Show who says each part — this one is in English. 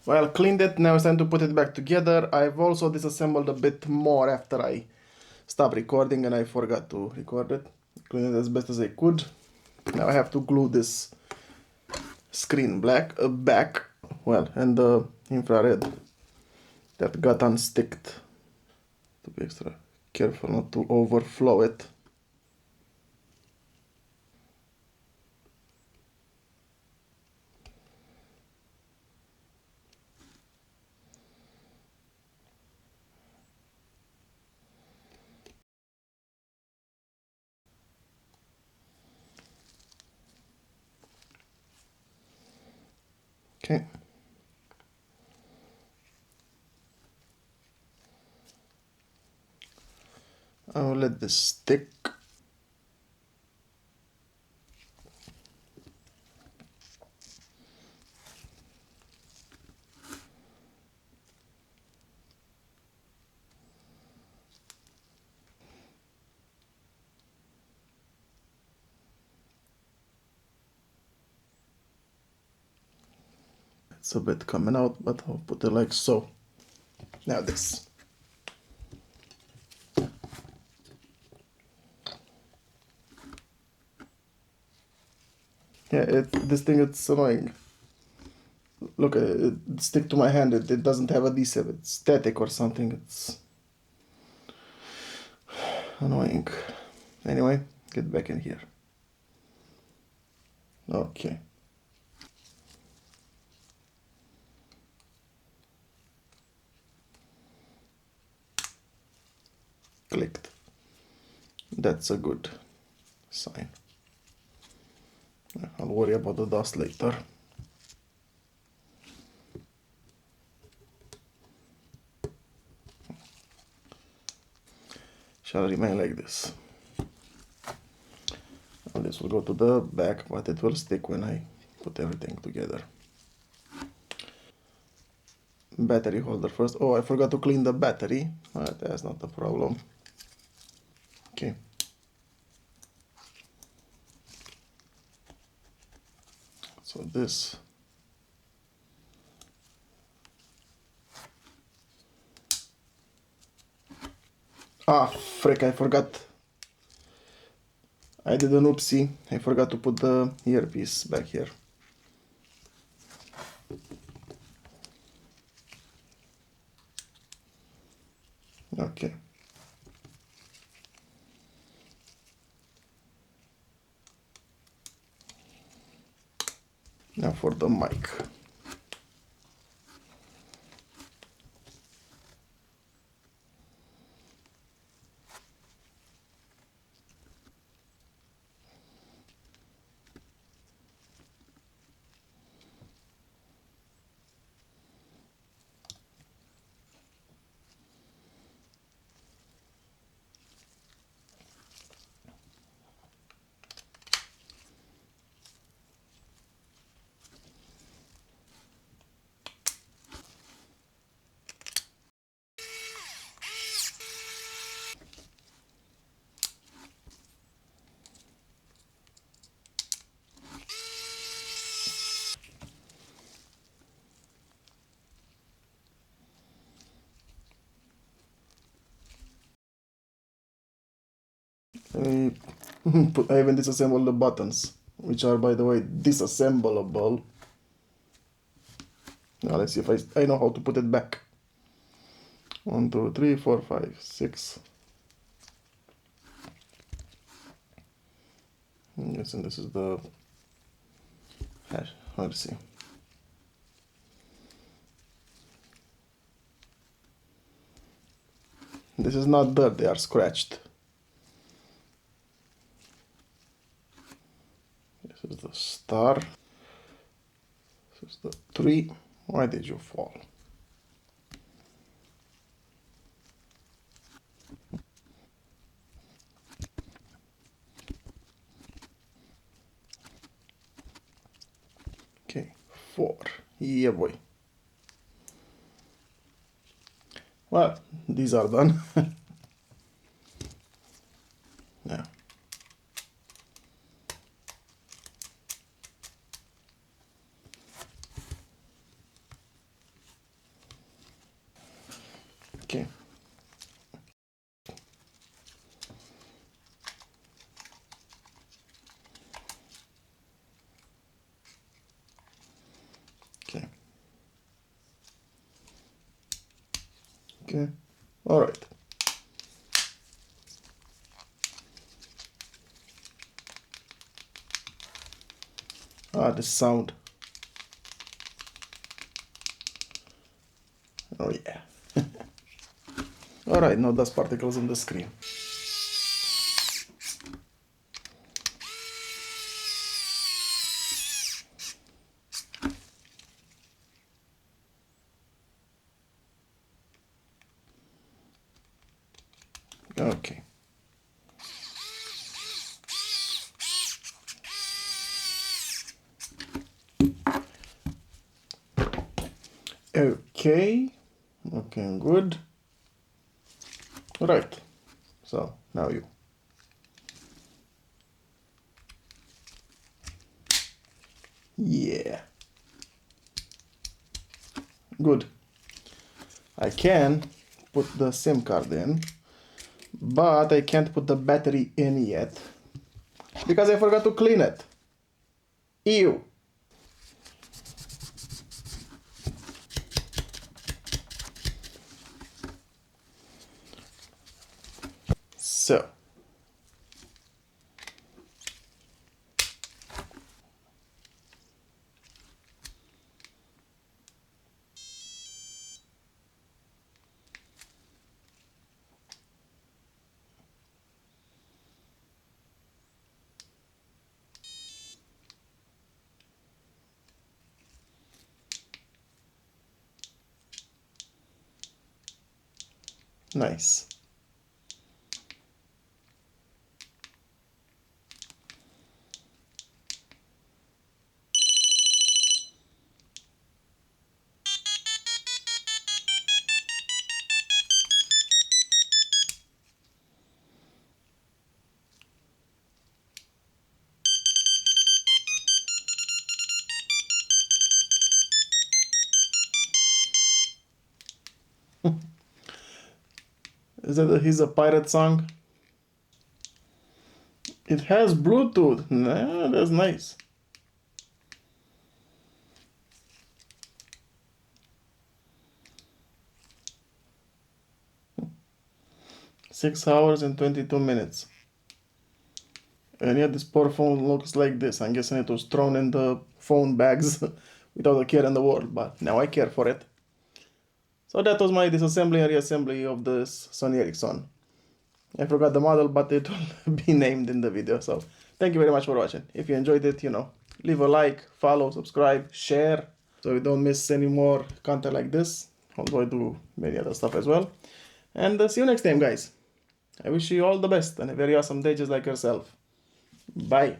Speaker 1: Well, cleaned it, now it's time to put it back together. I've also disassembled a bit more after I stopped recording and I forgot to record it. Cleaned it as best as I could. Now I have to glue this screen back, well, and the infrared that got unsticked. To be extra careful not to overflow it. Okay. I'll let this stick. It's a bit coming out, but I'll put it like so. Now this. Yeah, this thing, it's annoying. Look, it stick to my hand. It doesn't have adhesive. It's static or something. It's annoying. Anyway, get back in here. Okay. Clicked. That's a good sign. I'll worry about the dust later. Shall remain like this. And this will go to the back, but it will stick when I put everything together. Battery holder first. Oh, I forgot to clean the battery. That's not a problem. Okay. So this. Ah, frick, I forgot. I did an oopsie. I forgot to put the earpiece back here. Okay. Now for the mic. I I even disassembled the buttons, which are, by the way, disassemblable. Now let's see if I know how to put it back. 1, 2, 3, 4, 5, 6. Yes, and this is the hash. Let's see. This is not dirt, they are scratched. This is the star. This is the tree. Why did you fall? Okay, 4. Yeah, boy. Well, these are done. Yeah. Okay. Okay. Okay. All right. Ah, the sound. Oh yeah. All right, no dust particles in the screen. Okay. Okay. Okay, good. All right. So now you. Yeah. Good. I can put the SIM card in, but I can't put the battery in yet because I forgot to clean it. Ew. So. Nice. Is that he's a pirate song? It has Bluetooth. Nah, that's nice. Six hours and 22 minutes. And yet this poor phone looks like this. I'm guessing it was thrown in the phone bags without a care in the world, but now I care for it. So that was my disassembly and reassembly of this Sony Ericsson. I forgot the model, but it will be named in the video. So thank you very much for watching. If you enjoyed it, leave a like, follow, subscribe, share, so you don't miss any more content like this. Although I do many other stuff as well. And see you next time, guys. I wish you all the best and a very awesome day just like yourself. Bye.